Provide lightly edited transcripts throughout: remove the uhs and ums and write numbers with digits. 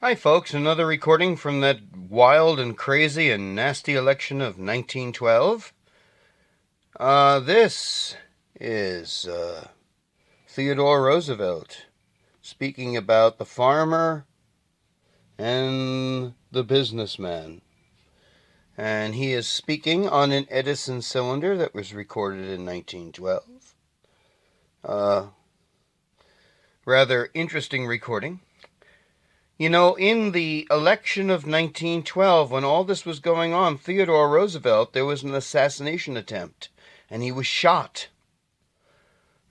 Hi, folks. Another recording from that wild and crazy and nasty election of 1912. This is Theodore Roosevelt speaking about the farmer and the businessman. And he is speaking on an Edison cylinder that was recorded in 1912. Rather interesting recording. You know, in the election of 1912, when all this was going on, Theodore Roosevelt, there was an assassination attempt, and he was shot.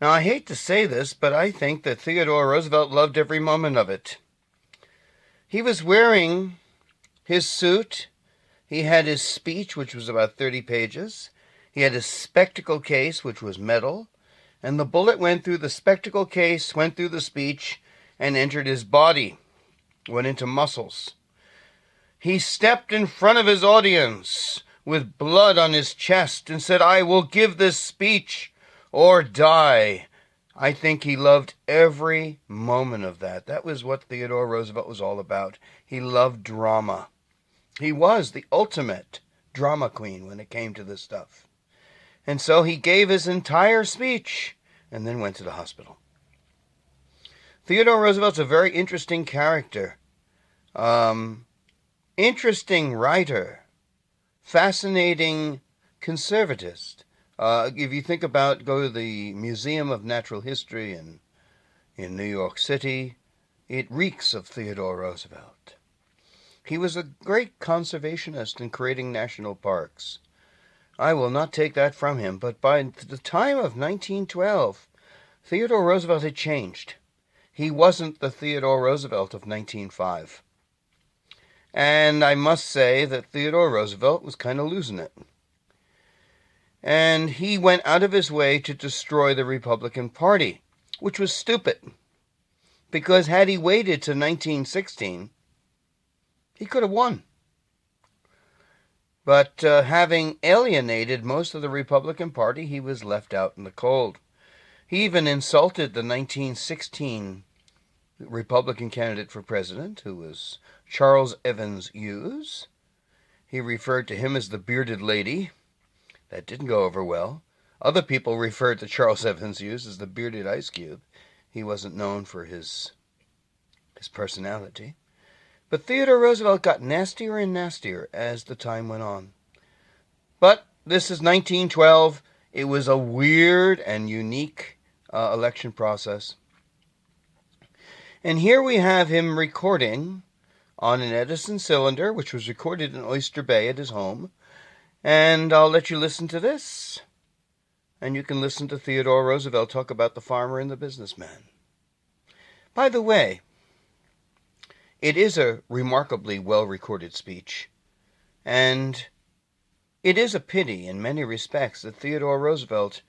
Now, I hate to say this, but I think that Theodore Roosevelt loved every moment of it. He was wearing his suit. He had his speech, which was about 30 pages. He had his spectacle case, which was metal, and the bullet went through the spectacle case, went through the speech, and entered his body. Went into muscles. He stepped in front of his audience with blood on his chest and said, "I will give this speech or die." I think he loved every moment of that. That was what Theodore Roosevelt was all about. He loved drama. He was the ultimate drama queen when it came to this stuff. And so he gave his entire speech and then went to the hospital. Theodore Roosevelt's a very interesting character. Interesting writer. Fascinating conservatist. If you think about, go to the Museum of Natural History in New York City, it reeks of Theodore Roosevelt. He was a great conservationist in creating national parks. I will not take that from him, but by the time of 1912, Theodore Roosevelt had changed. He wasn't the Theodore Roosevelt of 1905. And I must say that Theodore Roosevelt was kind of losing it. And he went out of his way to destroy the Republican Party, which was stupid. Because had he waited to 1916, he could have won. But having alienated most of the Republican Party, he was left out in the cold. He even insulted the 1916 Republican candidate for president, who was Charles Evans Hughes. He referred to him as the bearded lady. That didn't go over well. Other people referred to Charles Evans Hughes as the bearded ice cube. He wasn't known for his personality. But Theodore Roosevelt got nastier and nastier as the time went on. But this is 1912. It was a weird and unique election process. And here we have him recording on an Edison cylinder, which was recorded in Oyster Bay at his home. And I'll let you listen to this. And you can listen to Theodore Roosevelt talk about the farmer and the businessman. By the way, it is a remarkably well-recorded speech. And it is a pity in many respects that Theodore Roosevelt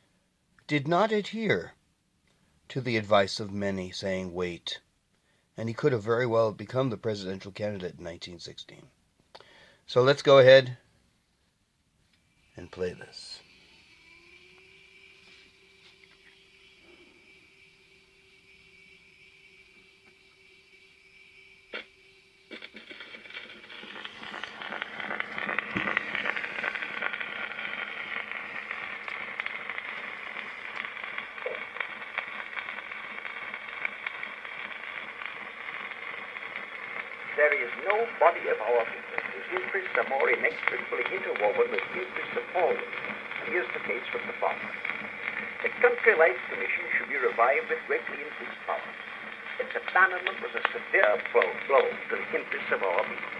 did not adhere to the advice of many saying wait. And he could have very well become the presidential candidate in 1916. So let's go ahead and play this. There is no body of our people whose interests are more inextricably interwoven with the interests of all. And here's the case from the farmer. The Country Life Commission should be revived with greatly increased power. Its abandonment was a severe blow to the interests of our people.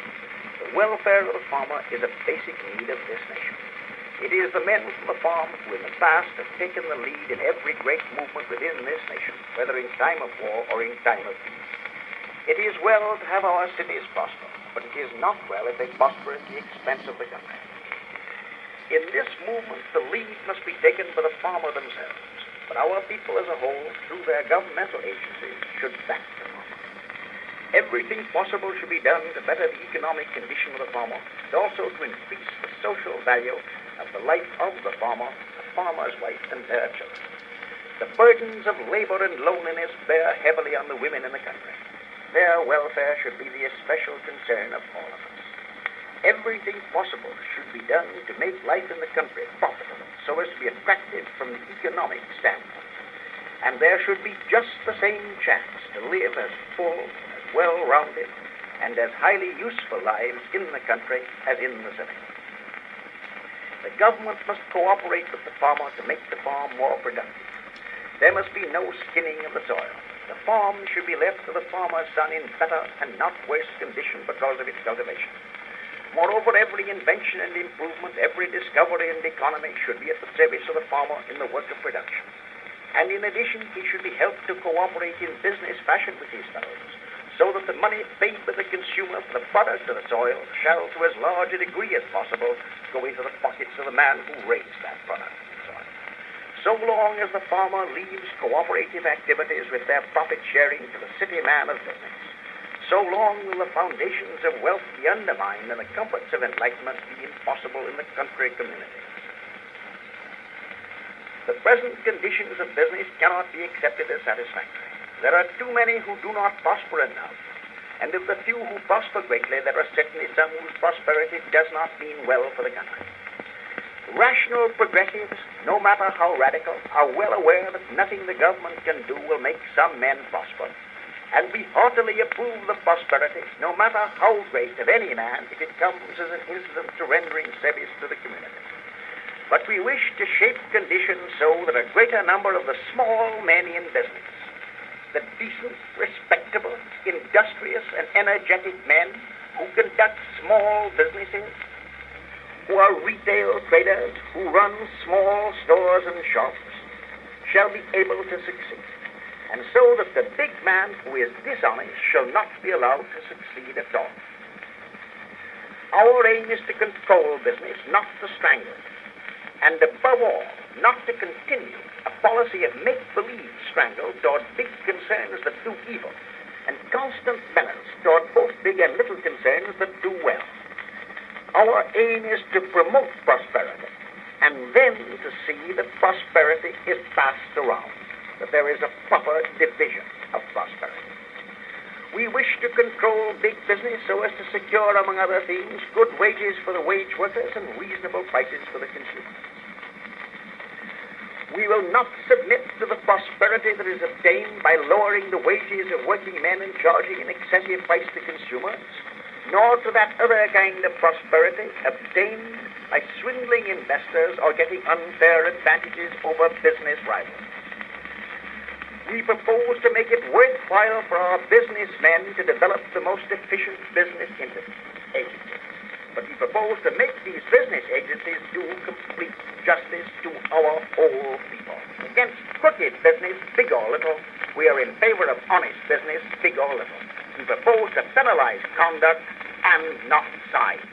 The welfare of the farmer is a basic need of this nation. It is the men from the farm who in the past have taken the lead in every great movement within this nation, whether in time of war or in time of peace. It is well to have our cities prosper, but it is not well if they prosper at the expense of the country. In this movement, the lead must be taken by the farmer themselves, but our people as a whole, through their governmental agencies, should back the farmer. Everything possible should be done to better the economic condition of the farmer, and also to increase the social value of the life of the farmer's wife, and their children. The burdens of labor and loneliness bear heavily on the women in the country. their welfare should be the especial concern of all of us. Everything possible should be done to make life in the country profitable so as to be attractive from the economic standpoint. And there should be just the same chance to live as full, as well-rounded, and as highly useful lives in the country as in the city. The government must cooperate with the farmer to make the farm more productive. There must be no skinning of the soil. The farm should be left to the farmer's son in better and not worse condition because of its cultivation. Moreover, every invention and improvement, every discovery and economy should be at the service of the farmer in the work of production. And in addition, he should be helped to cooperate in business fashion with his fellows, so that the money paid by the consumer for the product of the soil shall, to as large a degree as possible, go into the pockets of the man who raised that product of the soil. So long as the farmer leaves cooperative activities with their profit sharing to the city man of business, so long will the foundations of wealth be undermined and the comforts of enlightenment be impossible in the country community. The present conditions of business cannot be accepted as satisfactory. There are too many who do not prosper enough, and of the few who prosper greatly, there are certainly some whose prosperity does not mean well for the country. Rational progressives, no matter how radical, are well aware that nothing the government can do will make some men prosper, and we heartily approve the prosperity, no matter how great, of any man if it comes as an incident to rendering service to the community. But we wish to shape conditions so that a greater number of the small men in business, the decent, respectable, industrious, and energetic men who conduct small businesses, who are retail traders, who run small stores and shops, shall be able to succeed, and so that the big man who is dishonest shall not be allowed to succeed at all. Our aim is to control business, not to strangle it, and above all, not to continue a policy of make-believe strangle toward big concerns that do evil, and constant menace toward both big and little concerns that do well. Our aim is to promote prosperity, and then to see that prosperity is passed around, that there is a proper division of prosperity. We wish to control big business so as to secure, among other things, good wages for the wage workers and reasonable prices for the consumers. We will not submit to the prosperity that is obtained by lowering the wages of working men and charging an excessive price to consumers, nor to that other kind of prosperity obtained by swindling investors or getting unfair advantages over business rivals. We propose to make it worthwhile for our businessmen to develop the most efficient business agencies. But we propose to make these business agencies do complete justice to our whole people. Against crooked business, big or little, we are in favor of honest business, big or little. We propose to penalize conduct and not sides.